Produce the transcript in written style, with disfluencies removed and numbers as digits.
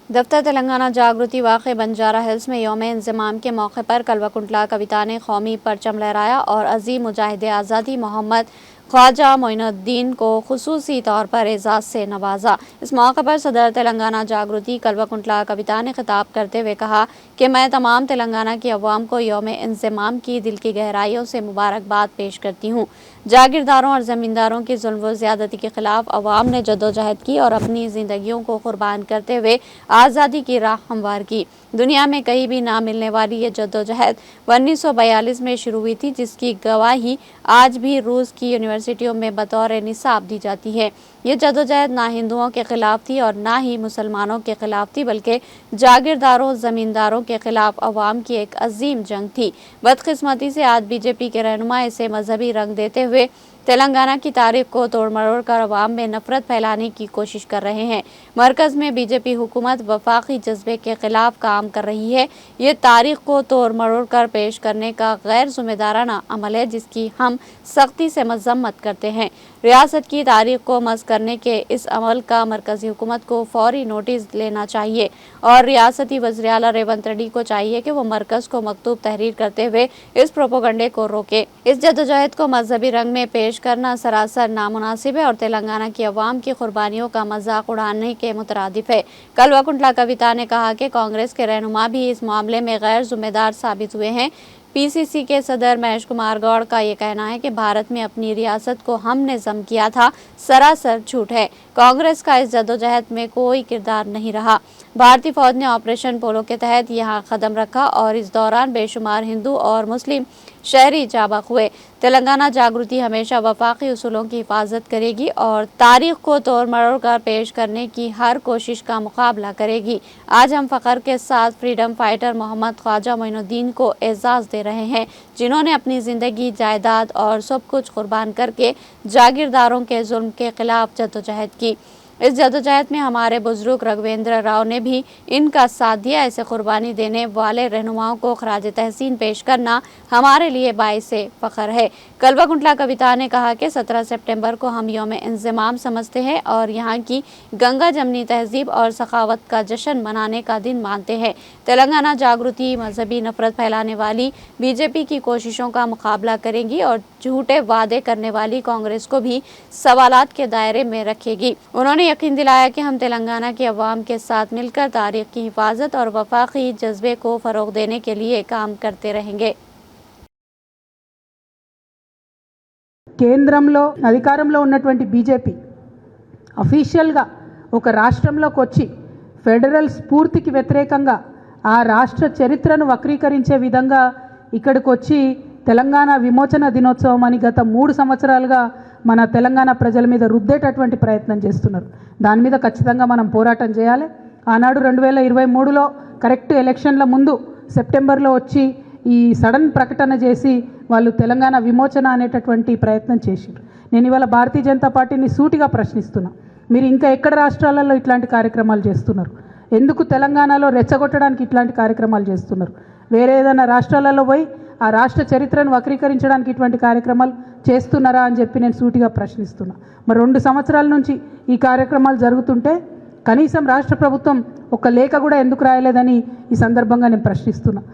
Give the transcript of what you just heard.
दफ्तर तेलंगाना जागृति वाक़ बंजारा हिल्स में यौम इंज़माम के मौके पर कल्वाकुंटला कविता ने कौमी परचम लहराया और अज़ीम मुजाहिद आज़ादी मोहम्मद ख्वाजा मोइनुद्दीन को खुसूसी तौर पर एजाज़ से नवाजा। इस मौके पर सदर तेलंगाना जागृति कल्वाकुंटला कविता ने खिताब करते हुए कहा कि मैं तमाम तेलंगाना की अवाम को यौम इंज़माम की दिल की गहराइयों से मुबारकबाद पेश करती हूँ। जागीरदारों और ज़मींदारों की जुल्म व ज़्यादती के खिलाफ अवाम ने जद्दोजहद की और अपनी ज़िंदगियों को कुर्बान करते हुए आज़ादी की राह हमवार की। दुनिया में कहीं भी ना मिलने वाली ये जद्दोजहद 1942 में शुरू हुई थी, जिसकी गवाही आज भी रूस की यूनिवर्सिटियों में बतौर निसाब दी जाती है। ये जद्दोजहद ना हिंदुओं के खिलाफ थी और ना ही मुसलमानों के खिलाफ थी, बल्कि जागीरदारों ज़मींदारों के खिलाफ अवाम की एक अजीम जंग थी। बदकिस्मती से आज बीजेपी के रहनुमा इसे मजहबी रंग देते हुए तेलंगाना की तारीख को तोड़ मरोड़ कर अवाम में नफरत फैलाने की कोशिश कर रहे हैं। मरकज़ में बीजेपी हुकूमत वफाकी जज्बे के खिलाफ काम कर रही है। ये तारीख को तोड़ मरोड़ कर पेश करने का गैर जिम्मेदाराना अमल है, जिसकी हम सख्ती से मजम्मत करते हैं। रियासत की तारीख को मस्ख़ करने के इस अमल का मरकज़ी हुकूमत को फौरी नोटिस लेना चाहिए और रियासती वज़ीर आला रेवंत रेड्डी को चाहिए कि वो मरकज़ को मकतूब तहरीर करते हुए इस प्रोपेगेंडे को रोके। इस जद्दोजहद को मजहबी रंग में पेश करना सरासर नामुनासिब है और तेलंगाना की अवाम की कुर्बानियों का मजाक उड़ाने के मुतरादिफ है। कल्वाकुंटला कविता ने कहा कि कांग्रेस के रहनुमा भी इस मामले में गैर जिम्मेदार साबित हुए हैं। पीसीसी के सदर महेश कुमार गौड़ का ये कहना है कि भारत में अपनी रियासत को हमने ज़म किया था, सरासर झूठ है। कांग्रेस का इस जद्दोजहद में कोई किरदार नहीं रहा। भारतीय फौज ने ऑपरेशन पोलो के तहत यहाँ कदम रखा और इस दौरान बेशुमार हिंदू और मुस्लिम शहरी जाबाक हुए। तेलंगाना जागृति हमेशा वफाकी उसूलों की हिफाजत करेगी और तारीख को तोड़ मरोड़ कर पेश करने की हर कोशिश का मुकाबला करेगी। आज हम फ़ख्र के साथ फ्रीडम फाइटर मोहम्मद ख्वाजा मोइनुद्दीन को एजाज़ दे रहे हैं, जिन्होंने अपनी ज़िंदगी, जायदाद और सब कुछ कुर्बान करके जागीरदारों के जुल्म के खिलाफ जद्दोजहद की। इस जद्दोजहद में हमारे बुजुर्ग रघुवेंद्र राव ने भी इनका साथ दिया। ऐसे कुर्बानी देने वाले रहनुमाओं को खराज तहसीन पेश करना हमारे लिए बाइसे फ़ख्र है। कल्वाकुंटला कविता ने कहा कि 17 सितंबर को हम यौम इंज़माम समझते हैं और यहाँ की गंगा जमनी तहजीब और सखावत का जश्न मनाने का दिन मानते हैं। तेलंगाना जागृति मजहबी नफरत फैलाने वाली बीजेपी की कोशिशों का मुकाबला करेगी और झूठे वादे करने वाली कांग्रेस को भी सवालात के दायरे में रखेगी। उन्होंने यकीन दिलाया कि हम तेलंगाना की अवाम के साथ मिलकर तारीख की हिफाजत और वफाकी जज्बे को फ़रोग़ देने के लिए काम करते रहेंगे। కేంద్రంలో అధికారంలో ఉన్నటువంటి బీజేపీ అఫీషియల్గా ఒక రాష్ట్రంలోకి వచ్చి ఫెడరల్ స్ఫూర్తికి వ్యతిరేకంగా ఆ రాష్ట్ర చరిత్రను వక్రీకరించే విధంగా ఇక్కడికి వచ్చి తెలంగాణ విమోచన దినోత్సవం అని గత 3 సంవత్సరాలుగా మన తెలంగాణ ప్రజల మీద రుద్దేటటువంటి ప్రయత్నం చేస్తున్నారు. దాని మీద ఖచ్చితంగా మనం పోరాటం చేయాలి. ఆనాడు 2023లో కరెక్ట్ ఎలక్షన్ల ముందు సెప్టెంబర్లో వచ్చి ఈ సడన్ ప్రకటన చేసి వాళ్ళు తెలంగాణ విమోచన అనేటటువంటి ప్రయత్నం చేశారు. నేను ఇవాళ భారతీయ జనతా పార్టీని సూటిగా ప్రశ్నిస్తున్నా, మీరు ఇంకా ఎక్కడ రాష్ట్రాలలో ఇట్లాంటి కార్యక్రమాలు చేస్తున్నారు? ఎందుకు తెలంగాణలో రెచ్చగొట్టడానికి ఇట్లాంటి కార్యక్రమాలు చేస్తున్నారు? వేరే ఏదైనా రాష్ట్రాలలో పోయి ఆ రాష్ట్ర చరిత్రను వక్రీకరించడానికి ఇటువంటి కార్యక్రమాలు చేస్తున్నారా అని చెప్పి నేను సూటిగా ప్రశ్నిస్తున్నా. మరి 2 సంవత్సరాల నుంచి ఈ కార్యక్రమాలు జరుగుతుంటే కనీసం రాష్ట్ర ప్రభుత్వం ఒక లేఖ కూడా ఎందుకు రాయలేదని ఈ సందర్భంగా నేను ప్రశ్నిస్తున్నా.